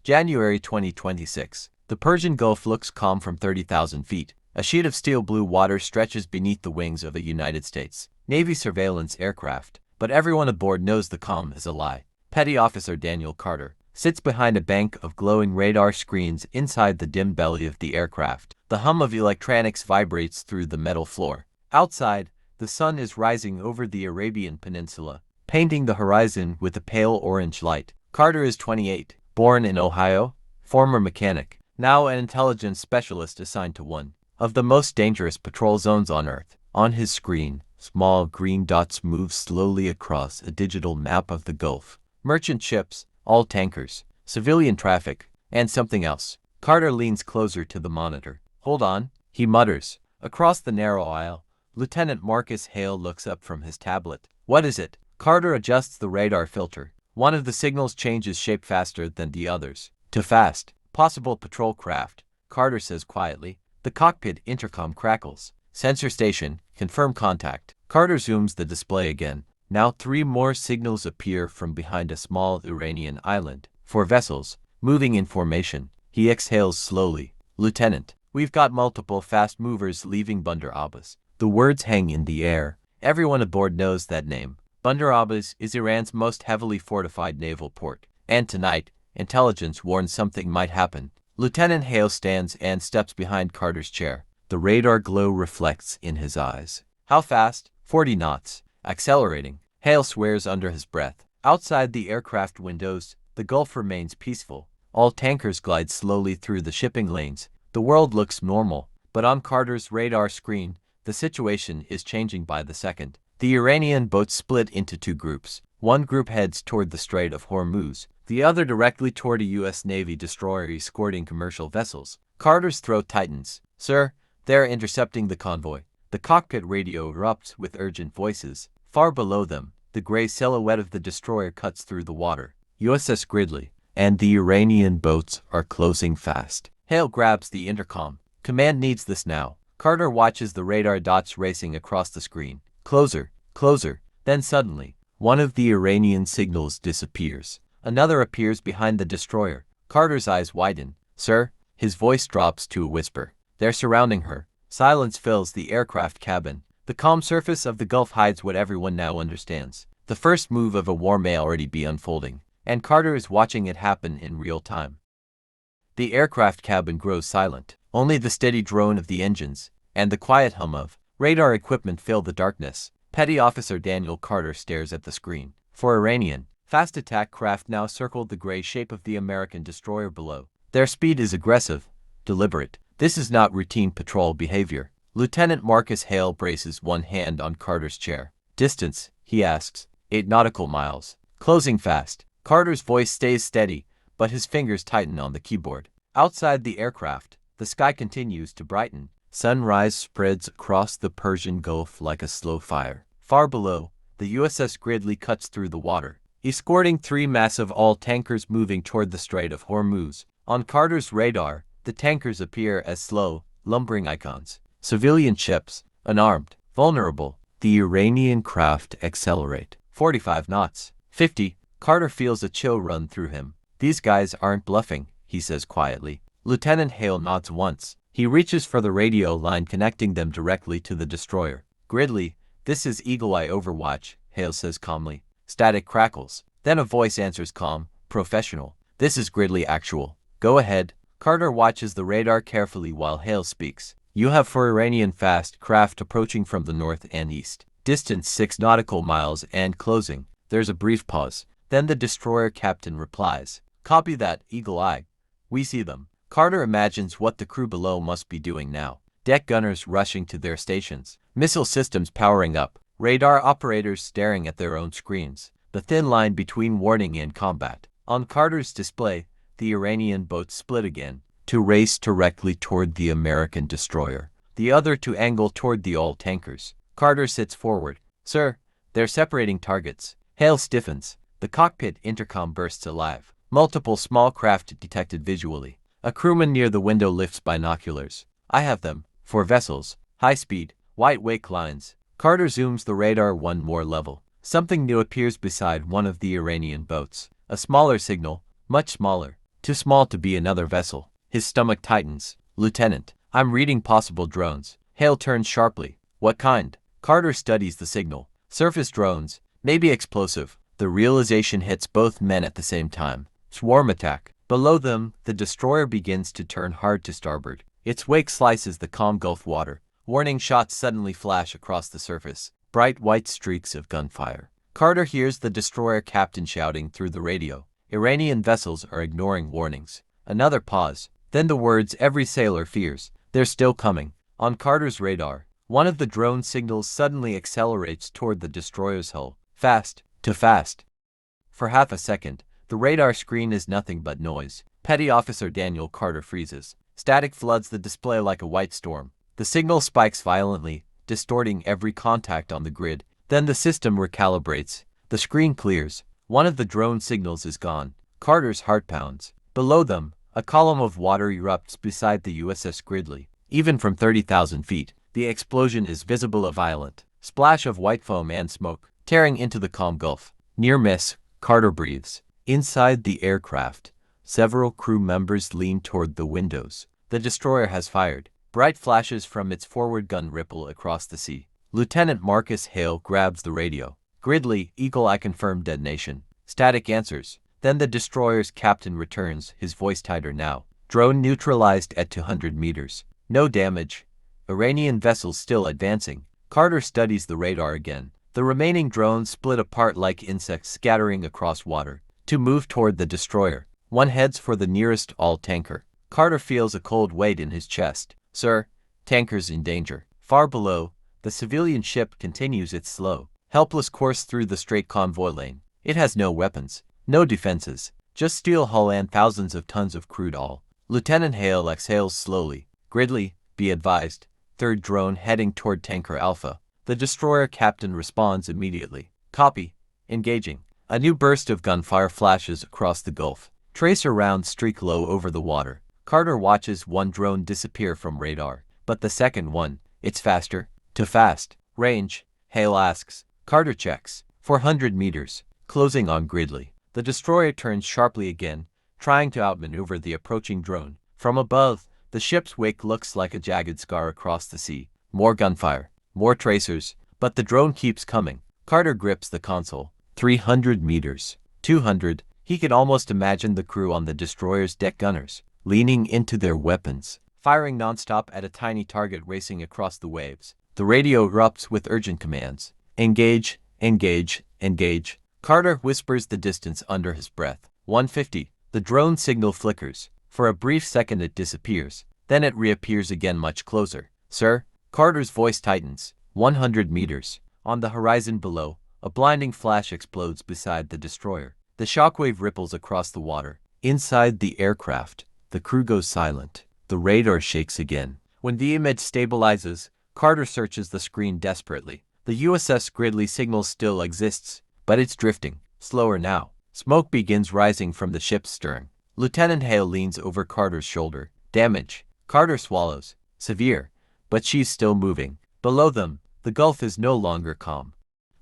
January 2026. The Persian Gulf looks calm from 30,000 feet. A sheet of steel blue water stretches beneath the wings of a United States Navy surveillance aircraft, but everyone aboard knows the calm is a lie. Petty Officer Daniel Carter sits behind a bank of glowing radar screens inside the dim belly of the aircraft. The hum of electronics vibrates through the metal floor. Outside, the sun is rising over the Arabian Peninsula, painting the horizon with a pale orange light. Carter is 28, born in Ohio, former mechanic, now an intelligence specialist assigned to one of the most dangerous patrol zones on Earth. On his screen, small green dots move slowly across a digital map of the Gulf. Merchant ships, all tankers, civilian traffic, and something else. Carter leans closer to the monitor. "Hold on," he mutters. Across the narrow aisle, Lieutenant Marcus Hale looks up from his tablet. "What is it?" Carter adjusts the radar filter. One of the signals changes shape faster than the others. "Too fast. Possible patrol craft," Carter says quietly. The cockpit intercom crackles. "Sensor station, confirm contact." Carter zooms the display again. Now 3 more signals appear from behind a small Iranian island. 4 vessels, moving in formation. He exhales slowly. "Lieutenant, we've got multiple fast movers leaving Bandar Abbas." The words hang in the air. Everyone aboard knows that name. Bandar Abbas is Iran's most heavily fortified naval port, and tonight, intelligence warns something might happen. Lieutenant Hale stands and steps behind Carter's chair. The radar glow reflects in his eyes. "How fast?" 40 knots. "Accelerating," Hale swears under his breath. Outside the aircraft windows, the Gulf remains peaceful. All tankers glide slowly through the shipping lanes. The world looks normal, but on Carter's radar screen, the situation is changing by the second. The Iranian boats split into 2 groups. One group heads toward the Strait of Hormuz, the other directly toward a U.S. Navy destroyer escorting commercial vessels. Carter's throat tightens. "Sir, they're intercepting the convoy." The cockpit radio erupts with urgent voices. Far below them, the gray silhouette of the destroyer cuts through the water. USS Gridley and the Iranian boats are closing fast. Hale grabs the intercom. "Command needs this now." Carter watches the radar dots racing across the screen. Closer, closer. Then suddenly, one of the Iranian signals disappears. Another appears behind the destroyer. Carter's eyes widen. "Sir," his voice drops to a whisper. They're surrounding her. Silence fills the aircraft cabin. The calm surface of the Gulf hides what everyone now understands. The first move of a war may already be unfolding, and Carter is watching it happen in real time. The aircraft cabin grows silent. Only the steady drone of the engines and the quiet hum of radar equipment fill the darkness. Petty Officer Daniel Carter stares at the screen. 4 Iranian fast attack craft now circle the gray shape of the American destroyer below. Their speed is aggressive, deliberate. This is not routine patrol behavior. Lieutenant Marcus Hale braces one hand on Carter's chair. "Distance," he asks. 8 nautical miles. "Closing fast." Carter's voice stays steady, but his fingers tighten on the keyboard. Outside the aircraft, the sky continues to brighten. Sunrise spreads across the Persian Gulf like a slow fire. Far below, the USS Gridley cuts through the water, escorting 3 massive all-tankers moving toward the Strait of Hormuz. On Carter's radar, the tankers appear as slow, lumbering icons. Civilian ships, unarmed, vulnerable. The Iranian craft accelerate. 45 knots. 50. Carter feels a chill run through him. "These guys aren't bluffing," he says quietly. Lieutenant Hale nods once. He reaches for the radio line connecting them directly to the destroyer. "Gridley, this is Eagle Eye Overwatch," Hale says calmly. Static crackles. Then a voice answers calm, professional. "This is Gridley Actual. Go ahead." Carter watches the radar carefully while Hale speaks. "You have 4 Iranian fast craft approaching from the north and east. Distance 6 nautical miles and closing." There's a brief pause. Then the destroyer captain replies. "Copy that, Eagle Eye. We see them." Carter imagines what the crew below must be doing now. Deck gunners rushing to their stations. Missile systems powering up. Radar operators staring at their own screens. The thin line between warning and combat. On Carter's display, the Iranian boats split again, to race directly toward the American destroyer, the other to angle toward the all-tankers. Carter sits forward. "Sir, they're separating targets." Hale stiffens. The cockpit intercom bursts alive. Multiple small craft detected visually. A crewman near the window lifts binoculars. "I have them. 4 vessels. High speed. White wake lines." Carter zooms the radar one more level. Something new appears beside one of the Iranian boats. A smaller signal, much smaller. Too small to be another vessel. His stomach tightens. Lieutenant, I'm reading possible drones. Hale turns sharply. What kind? Carter studies the signal. Surface drones, maybe explosive. The realization hits both men at the same time. Swarm attack. Below them, the destroyer begins to turn hard to starboard. Its wake slices the calm Gulf water. Warning shots suddenly flash across the surface. Bright white streaks of gunfire. Carter hears the destroyer captain shouting through the radio. Iranian vessels are ignoring warnings. Another pause. Then the words every sailor fears. They're still coming. On Carter's radar, one of the drone signals suddenly accelerates toward the destroyer's hull. Fast. Too fast. For half a second, the radar screen is nothing but noise. Petty Officer Daniel Carter freezes. Static floods the display like a white storm. The signal spikes violently, distorting every contact on the grid. Then the system recalibrates. The screen clears. One of the drone signals is gone. Carter's heart pounds. Below them, a column of water erupts beside the USS Gridley. Even from 30,000 feet, the explosion is visible, a violent splash of white foam and smoke, tearing into the calm Gulf. Near miss, Carter breathes. Inside the aircraft, several crew members lean toward the windows. The destroyer has fired. Bright flashes from its forward gun ripple across the sea. Lieutenant Marcus Hale grabs the radio. Gridley, Eagle Eye confirmed detonation. Static answers. Then the destroyer's captain returns, his voice tighter now. Drone neutralized at 200 meters. No damage. Iranian vessels still advancing. Carter studies the radar again. The remaining drones split apart like insects scattering across water. To move toward the destroyer. One heads for the nearest all-tanker. Carter feels a cold weight in his chest. Sir, tanker's in danger. Far below, the civilian ship continues its slow, helpless course through the straight convoy lane. It has no weapons, no defenses, just steel hull and thousands of tons of crude oil. Lieutenant Hale exhales slowly. Gridley, be advised. Third drone heading toward Tanker Alpha. The destroyer captain responds immediately. Copy. Engaging. A new burst of gunfire flashes across the Gulf. Tracer rounds streak low over the water. Carter watches one drone disappear from radar. But the second one, it's faster. Too fast. Range. Hale asks. Carter checks. 400 meters. Closing on Gridley. The destroyer turns sharply again, trying to outmaneuver the approaching drone. From above, the ship's wake looks like a jagged scar across the sea. More gunfire. More tracers. But the drone keeps coming. Carter grips the console. 300 meters. 200. He could almost imagine the crew on the destroyer's deck gunners, leaning into their weapons, firing nonstop at a tiny target racing across the waves. The radio erupts with urgent commands. Engage, engage, engage. Carter whispers the distance under his breath. 150. The drone signal flickers. For a brief second it disappears. Then it reappears again much closer. Sir? Carter's voice tightens. 100 meters. On the horizon below, a blinding flash explodes beside the destroyer. The shockwave ripples across the water. Inside the aircraft, the crew goes silent. The radar shakes again. When the image stabilizes, Carter searches the screen desperately. The USS Gridley signal still exists, but it's drifting. Slower now. Smoke begins rising from the ship's stern. Lieutenant Hale leans over Carter's shoulder. Damage. Carter swallows. Severe. But she's still moving. Below them, the Gulf is no longer calm.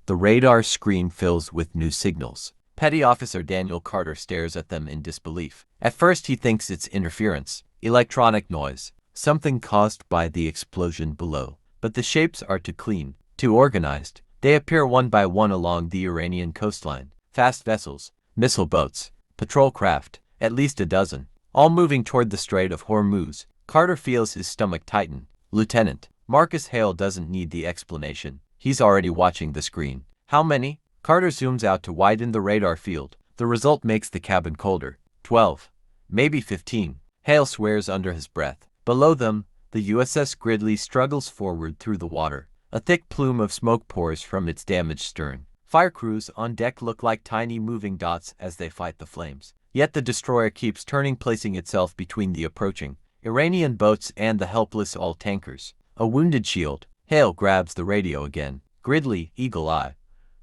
The radar screen fills with new signals. Petty Officer Daniel Carter stares at them in disbelief. At first he thinks it's interference, electronic noise, something caused by the explosion below. But the shapes are too clean, too organized. They appear one by one along the Iranian coastline. Fast vessels, missile boats, patrol craft, at least a dozen, all moving toward the Strait of Hormuz. Carter feels his stomach tighten. Lieutenant Marcus Hale doesn't need the explanation. He's already watching the screen. How many? Carter zooms out to widen the radar field. The result makes the cabin colder. 12. Maybe 15. Hale swears under his breath. Below them, the USS Gridley struggles forward through the water. A thick plume of smoke pours from its damaged stern. Fire crews on deck look like tiny moving dots as they fight the flames. Yet the destroyer keeps turning, placing itself between the approaching Iranian boats and the helpless all-tankers. A wounded shield. Hale grabs the radio again. Gridley, Eagle Eye.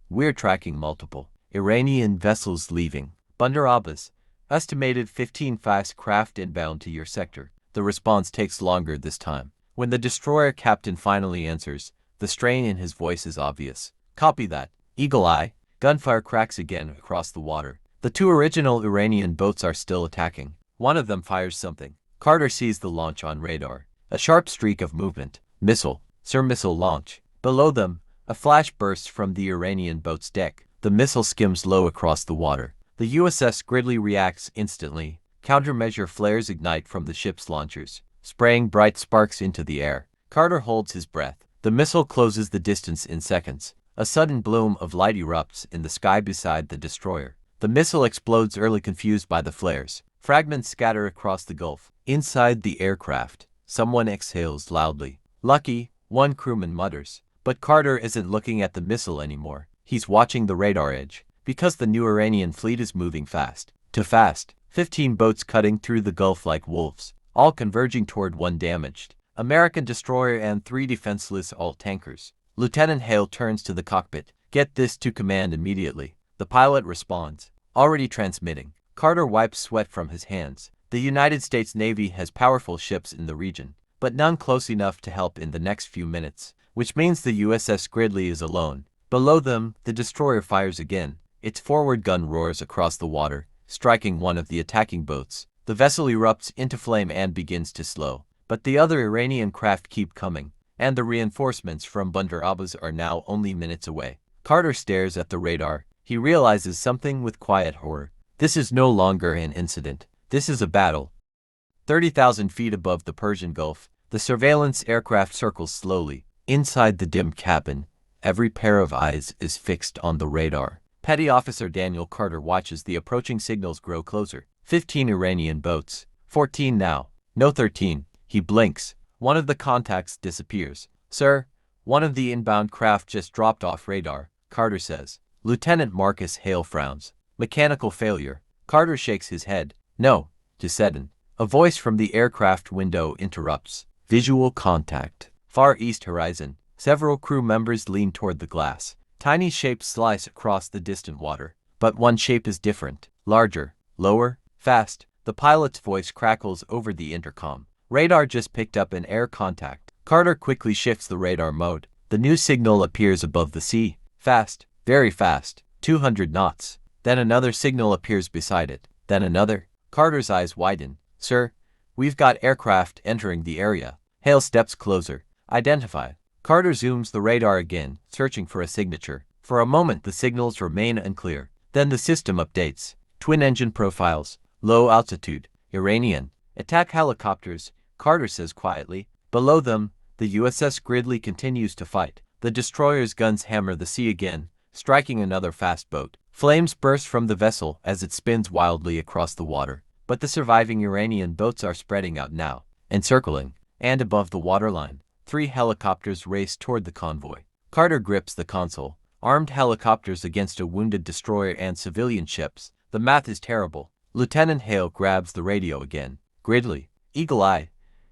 We're tracking multiple Iranian vessels leaving Bandar Abbas. Estimated 15 fast craft inbound to your sector. The response takes longer this time. When the destroyer captain finally answers, the strain in his voice is obvious. Copy that. Eagle Eye. Gunfire cracks again across the water. The two original Iranian boats are still attacking. One of them fires something. Carter sees the launch on radar. A sharp streak of movement. Missile. Sir, missile launch. Below them, a flash bursts from the Iranian boat's deck. The missile skims low across the water. The USS Gridley reacts instantly. Countermeasure flares ignite from the ship's launchers, spraying bright sparks into the air. Carter holds his breath. The missile closes the distance in seconds. A sudden bloom of light erupts in the sky beside the destroyer. The missile explodes early, confused by the flares. Fragments scatter across the Gulf. Inside the aircraft, someone exhales loudly. Lucky, one crewman mutters. But Carter isn't looking at the missile anymore. He's watching the radar edge. Because the new Iranian fleet is moving fast. Too fast. 15 boats cutting through the Gulf like wolves, all converging toward one damaged American destroyer and 3 defenseless alt tankers. Lieutenant Hale turns to the cockpit. Get this to command immediately. The pilot responds. Already transmitting. Carter wipes sweat from his hands. The United States Navy has powerful ships in the region, but none close enough to help in the next few minutes, which means the USS Gridley is alone. Below them, the destroyer fires again. Its forward gun roars across the water, striking one of the attacking boats. The vessel erupts into flame and begins to slow. But the other Iranian craft keep coming, and the reinforcements from Bandar Abbas are now only minutes away. Carter stares at the radar. He realizes something with quiet horror. This is no longer an incident. This is a battle. 30,000 feet above the Persian Gulf, the surveillance aircraft circles slowly. Inside the dim cabin, every pair of eyes is fixed on the radar. Petty Officer Daniel Carter watches the approaching signals grow closer. 15 Iranian boats. 14 now. No 13. He blinks. One of the contacts disappears. Sir, one of the inbound craft just dropped off radar, Carter says. Lieutenant Marcus Hale frowns. Mechanical failure. Carter shakes his head. No, to Seddon. A voice from the aircraft window interrupts. Visual contact. Far east horizon. Several crew members lean toward the glass. Tiny shapes slice across the distant water. But one shape is different. Larger. Lower. Fast. The pilot's voice crackles over the intercom. Radar just picked up an air contact. Carter quickly shifts the radar mode. The new signal appears above the sea. Fast. Very fast. 200 knots. Then another signal appears beside it. Then another. Carter's eyes widen. Sir, we've got aircraft entering the area. Hale steps closer. Identify. Carter zooms the radar again, searching for a signature. For a moment the signals remain unclear. Then the system updates. Twin engine profiles. Low altitude. Iranian. Attack helicopters, Carter says quietly. Below them, the USS Gridley continues to fight. The destroyer's guns hammer the sea again, striking another fast boat. Flames burst from the vessel as it spins wildly across the water. But the surviving Iranian boats are spreading out now, encircling, and above the waterline. 3 helicopters race toward the convoy. Carter grips the console. Armed helicopters against a wounded destroyer and civilian ships. The math is terrible. Lieutenant Hale grabs the radio again. Gridley. Eagle Eye.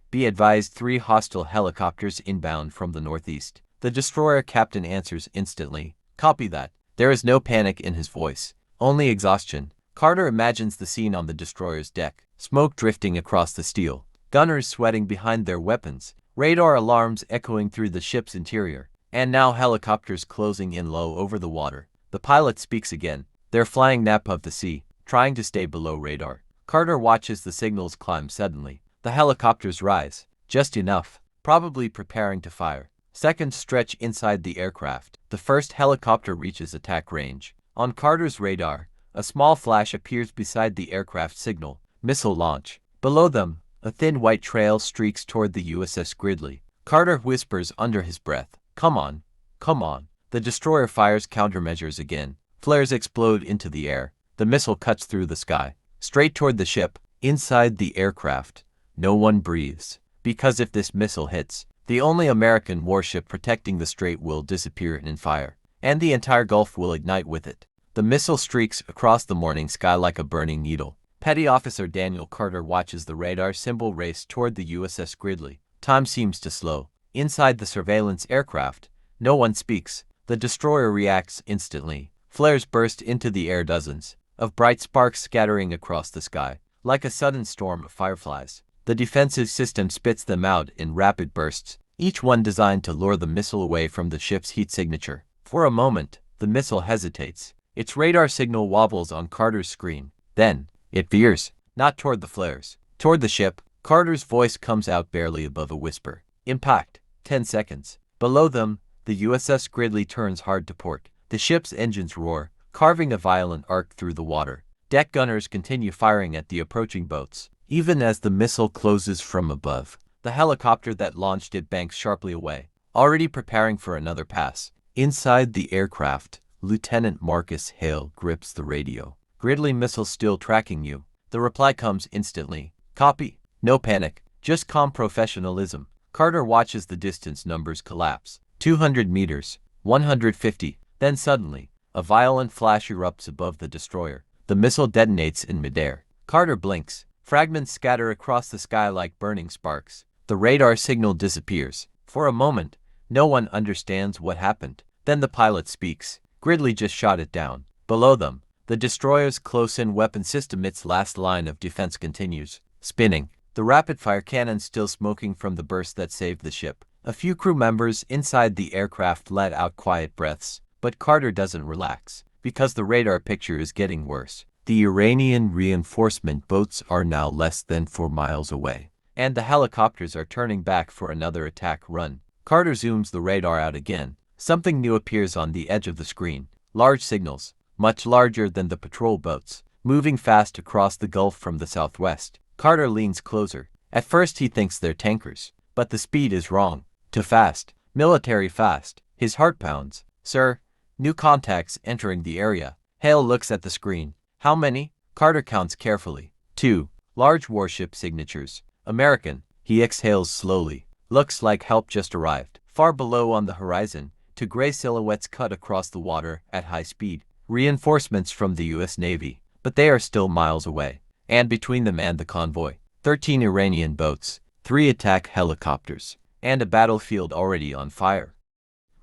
Be advised 3 hostile helicopters inbound from the northeast. The destroyer captain answers instantly. Copy that. There is no panic in his voice. Only exhaustion. Carter imagines the scene on the destroyer's deck. Smoke drifting across the steel. Gunners sweating behind their weapons. Radar alarms echoing through the ship's interior. And now helicopters closing in low over the water. The pilot speaks again. They're flying nap of the sea, trying to stay below radar. Carter watches the signals climb suddenly. The helicopters rise. Just enough. Probably preparing to fire. Seconds stretch inside the aircraft. The first helicopter reaches attack range. On Carter's radar, a small flash appears beside the aircraft signal. Missile launch. Below them, a thin white trail streaks toward the USS Gridley. Carter whispers under his breath. Come on. Come on. The destroyer fires countermeasures again. Flares explode into the air. The missile cuts through the sky. Straight toward the ship. Inside the aircraft, no one breathes. Because if this missile hits, the only American warship protecting the strait will disappear in fire. And the entire Gulf will ignite with it. The missile streaks across the morning sky like a burning needle. Petty Officer Daniel Carter watches the radar symbol race toward the USS Gridley. Time seems to slow. Inside the surveillance aircraft, no one speaks. The destroyer reacts instantly. Flares burst into the air, dozens of bright sparks scattering across the sky, like a sudden storm of fireflies. The defensive system spits them out in rapid bursts, each one designed to lure the missile away from the ship's heat signature. For a moment, the missile hesitates. Its radar signal wobbles on Carter's screen. Then, it veers. not toward the flares. Toward the ship, Carter's voice comes out barely above a whisper. Impact. 10 seconds. Below them, the USS Gridley turns hard to port. The ship's engines roar, carving a violent arc through the water. Deck gunners continue firing at the approaching boats. Even as the missile closes from above, the helicopter that launched it banks sharply away, already preparing for another pass. Inside the aircraft, Lieutenant Marcus Hale grips the radio. Gridley missile still tracking you. The reply comes instantly. Copy. No panic, just calm professionalism. Carter watches the distance numbers collapse. 200 meters, 150. Then suddenly, a violent flash erupts above the destroyer. The missile detonates in midair. Carter blinks. Fragments scatter across the sky like burning sparks. The radar signal disappears. For a moment, no one understands what happened. Then the pilot speaks. Gridley just shot it down. Below them, the destroyer's close-in weapon system, its last line of defense, continues, spinning. The rapid-fire cannon still smoking from the burst that saved the ship. A few crew members inside the aircraft let out quiet breaths, but Carter doesn't relax, because the radar picture is getting worse. The Iranian reinforcement boats are now less than 4 miles away, and the helicopters are turning back for another attack run. Carter zooms the radar out again. Something new appears on the edge of the screen. Large signals, much larger than the patrol boats, moving fast across the Gulf from the southwest. Carter leans closer. At first he thinks they're tankers, but the speed is wrong. Too fast. Military fast. His heart pounds. Sir, new contacts entering the area. Hale looks at the screen. How many? Carter counts carefully. 2. Large warship signatures. American. He exhales slowly. Looks like help just arrived. Far below on the horizon, 2 gray silhouettes cut across the water at high speed. Reinforcements from the U.S. Navy, but they are still miles away. And between them and the convoy, 13 Iranian boats, 3 attack helicopters, and a battlefield already on fire.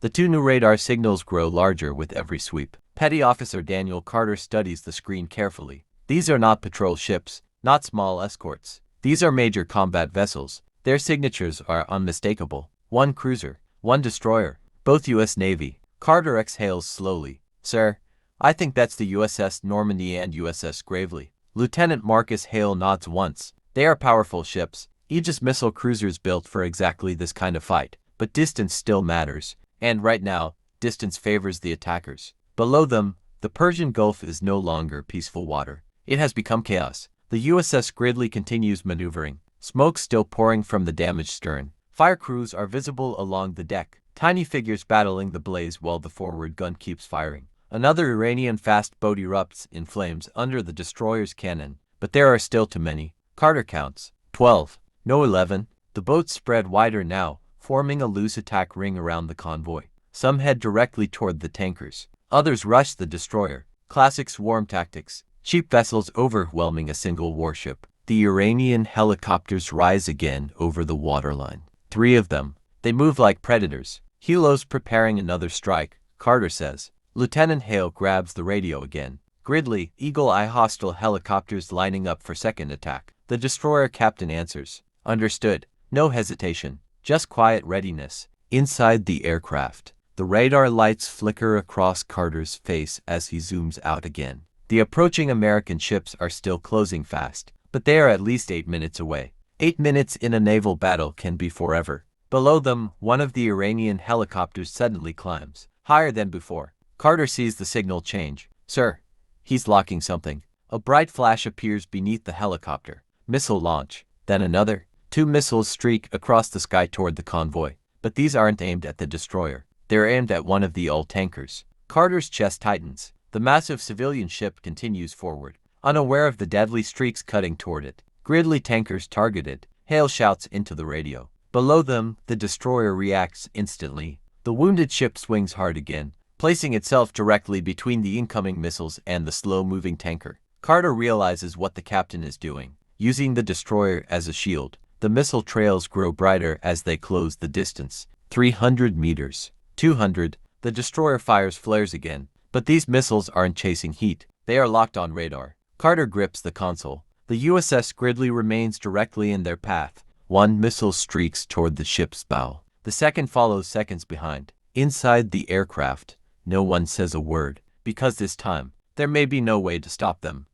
The 2 new radar signals grow larger with every sweep. Petty Officer Daniel Carter studies the screen carefully. These are not patrol ships, not small escorts. These are major combat vessels. Their signatures are unmistakable. 1 cruiser, 1 destroyer, both U.S. Navy. Carter exhales slowly. Sir, I think that's the USS Normandy and USS Gridley. Lieutenant Marcus Hale nods once. They are powerful ships, Aegis missile cruisers built for exactly this kind of fight. But distance still matters, and right now, distance favors the attackers. Below them, the Persian Gulf is no longer peaceful water. It has become chaos. The USS Gridley continues maneuvering, smoke still pouring from the damaged stern. Fire crews are visible along the deck, tiny figures battling the blaze while the forward gun keeps firing. Another Iranian fast boat erupts in flames under the destroyer's cannon, but there are still too many. Carter counts. 12. No 11. The boats spread wider now, forming a loose attack ring around the convoy. Some head directly toward the tankers. Others rush the destroyer. Classic swarm tactics. Cheap vessels overwhelming a single warship. The Iranian helicopters rise again over the waterline. 3 of them. They move like predators. Helos preparing another strike, Carter says. Lieutenant Hale grabs the radio again. Gridley, Eagle Eye hostile helicopters lining up for second attack. The destroyer captain answers. Understood. No hesitation. Just quiet readiness. Inside the aircraft, the radar lights flicker across Carter's face as he zooms out again. The approaching American ships are still closing fast, but they are at least 8 minutes away. 8 minutes in a naval battle can be forever. Below them, one of the Iranian helicopters suddenly climbs, higher than before. Carter sees the signal change. Sir, he's locking something. A bright flash appears beneath the helicopter. Missile launch. Then another. 2 missiles streak across the sky toward the convoy. But these aren't aimed at the destroyer. They're aimed at one of the old tankers. Carter's chest tightens. The massive civilian ship continues forward, unaware of the deadly streaks cutting toward it. Gridley tankers targeted. Hale shouts into the radio. Below them, the destroyer reacts instantly. The wounded ship swings hard again, placing itself directly between the incoming missiles and the slow-moving tanker. Carter realizes what the captain is doing, using the destroyer as a shield. The missile trails grow brighter as they close the distance. 300 meters. 200. The destroyer fires flares again, but these missiles aren't chasing heat. They are locked on radar. Carter grips the console. The USS Gridley remains directly in their path. 1 missile streaks toward the ship's bow. The second follows seconds behind. Inside the aircraft, no one says a word, because this time, there may be no way to stop them.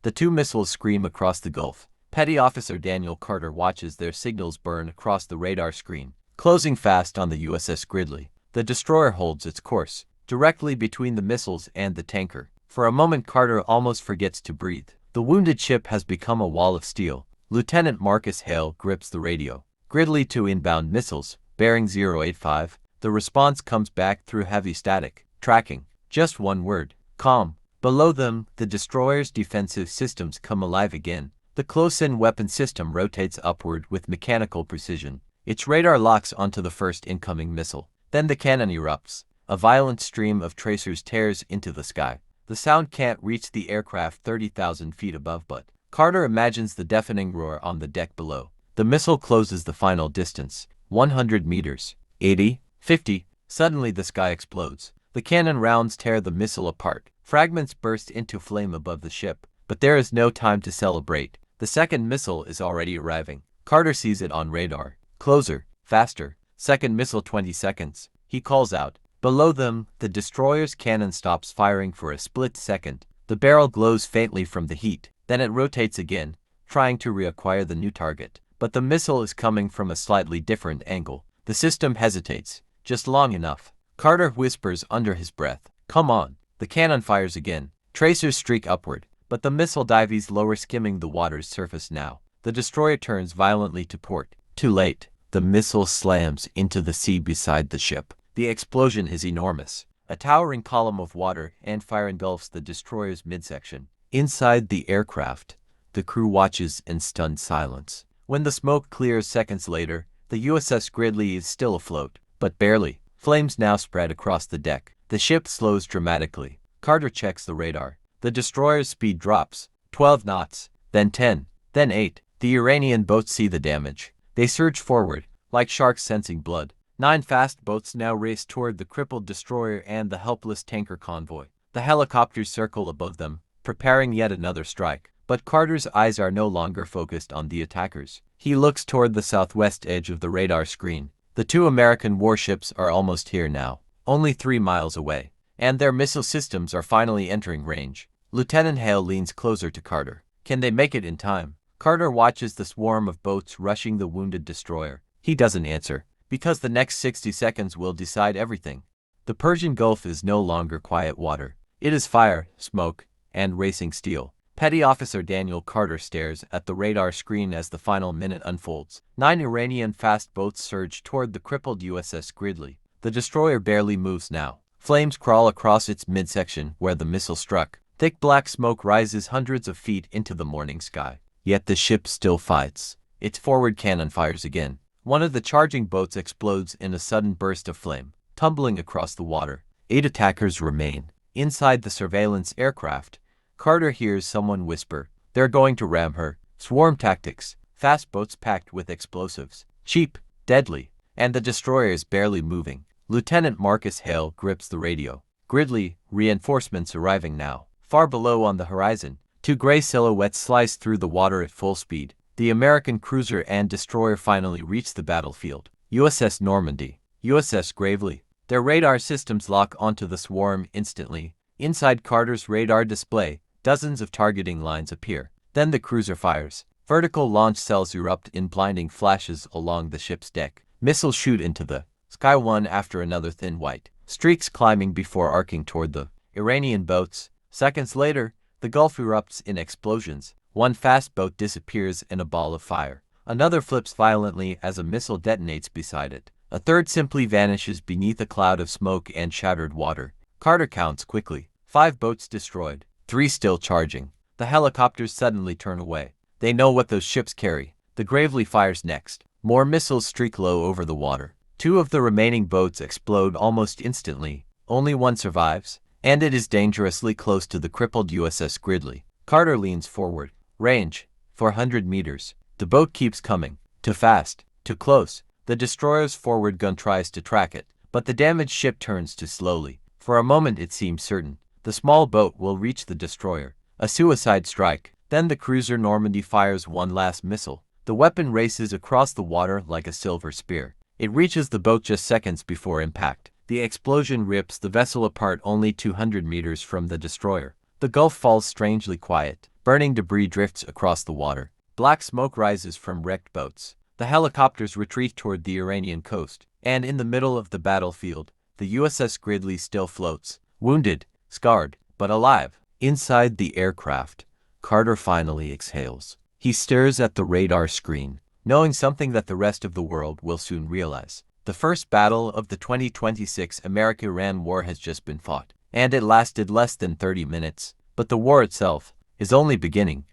The two missiles scream across the Gulf. Petty Officer Daniel Carter watches their signals burn across the radar screen, closing fast on the USS Gridley. The destroyer holds its course, directly between the missiles and the tanker. For a moment Carter almost forgets to breathe. The wounded ship has become a wall of steel. Lieutenant Marcus Hale grips the radio. Gridley to inbound missiles, bearing 085. The response comes back through heavy static. Tracking. Just one word. Calm. Below them, the destroyer's defensive systems come alive again. The close-in weapon system rotates upward with mechanical precision. Its radar locks onto the first incoming missile. Then the cannon erupts. A violent stream of tracers tears into the sky. The sound can't reach the aircraft 30,000 feet above, but Carter imagines the deafening roar on the deck below. The missile closes the final distance. 100 meters. 80. 50. Suddenly the sky explodes. The cannon rounds tear the missile apart. Fragments burst into flame above the ship. But there is no time to celebrate. The second missile is already arriving. Carter sees it on radar. Closer. Faster. Second missile 20 seconds. He calls out. Below them, the destroyer's cannon stops firing for a split second. The barrel glows faintly from the heat. Then it rotates again, trying to reacquire the new target. But the missile is coming from a slightly different angle. The system hesitates, just long enough. Carter whispers under his breath, "Come on." The cannon fires again. Tracers streak upward, but the missile dives lower, skimming the water's surface now. The destroyer turns violently to port. Too late. The missile slams into the sea beside the ship. The explosion is enormous. A towering column of water and fire engulfs the destroyer's midsection. Inside the aircraft, the crew watches in stunned silence. When the smoke clears seconds later, the USS Gridley is still afloat, but barely. Flames now spread across the deck. The ship slows dramatically. Carter checks the radar. The destroyer's speed drops. 12 knots, then 10, then 8. The Iranian boats see the damage. They surge forward, like sharks sensing blood. 9 fast boats now race toward the crippled destroyer and the helpless tanker convoy. The helicopters circle above them, preparing yet another strike. But Carter's eyes are no longer focused on the attackers. He looks toward the southwest edge of the radar screen. The 2 American warships are almost here now, only 3 miles away, and their missile systems are finally entering range. Lieutenant Hale leans closer to Carter. Can they make it in time? Carter watches the swarm of boats rushing the wounded destroyer. He doesn't answer, because the next 60 seconds will decide everything. The Persian Gulf is no longer quiet water. It is fire, smoke, and racing steel. Petty Officer Daniel Carter stares at the radar screen as the final minute unfolds. 9 Iranian fast boats surge toward the crippled USS Gridley. The destroyer barely moves now. Flames crawl across its midsection where the missile struck. Thick black smoke rises hundreds of feet into the morning sky. Yet the ship still fights. Its forward cannon fires again. One of the charging boats explodes in a sudden burst of flame, tumbling across the water. 8 attackers remain. Inside the surveillance aircraft, Carter hears someone whisper, "They're going to ram her." Swarm tactics. Fast boats packed with explosives. Cheap, deadly, and the destroyer is barely moving. Lieutenant Marcus Hale grips the radio. Gridley, reinforcements arriving now. Far below on the horizon, 2 gray silhouettes slice through the water at full speed. The American cruiser and destroyer finally reach the battlefield. USS Normandy, USS Gridley. Their radar systems lock onto the swarm instantly. Inside Carter's radar display, dozens of targeting lines appear. Then the cruiser fires. Vertical launch cells erupt in blinding flashes along the ship's deck. Missiles shoot into the sky one after another, thin white streaks climbing before arcing toward the Iranian boats. Seconds later, the Gulf erupts in explosions. 1 fast boat disappears in a ball of fire. Another flips violently as a missile detonates beside it. A third simply vanishes beneath a cloud of smoke and shattered water. Carter counts quickly. 5 boats destroyed, 3 still charging. The helicopters suddenly turn away. They know what those ships carry. The Gridley fires next. More missiles streak low over the water. 2 of the remaining boats explode almost instantly. Only 1 survives, and it is dangerously close to the crippled USS Gridley. Carter leans forward. Range, 400 meters. The boat keeps coming. Too fast, too close. The destroyer's forward gun tries to track it, but the damaged ship turns too slowly. For a moment it seems certain. The small boat will reach the destroyer. A suicide strike. Then the cruiser Normandy fires one last missile. The weapon races across the water like a silver spear. It reaches the boat just seconds before impact. The explosion rips the vessel apart only 200 meters from the destroyer. The Gulf falls strangely quiet. Burning debris drifts across the water. Black smoke rises from wrecked boats. The helicopters retreat toward the Iranian coast, and in the middle of the battlefield, the USS Gridley still floats, wounded, scarred, but alive. Inside the aircraft, Carter finally exhales. He stares at the radar screen, knowing something that the rest of the world will soon realize. The first battle of the 2026 America-Iran war has just been fought, and it lasted less than 30 minutes. But the war itself is only beginning.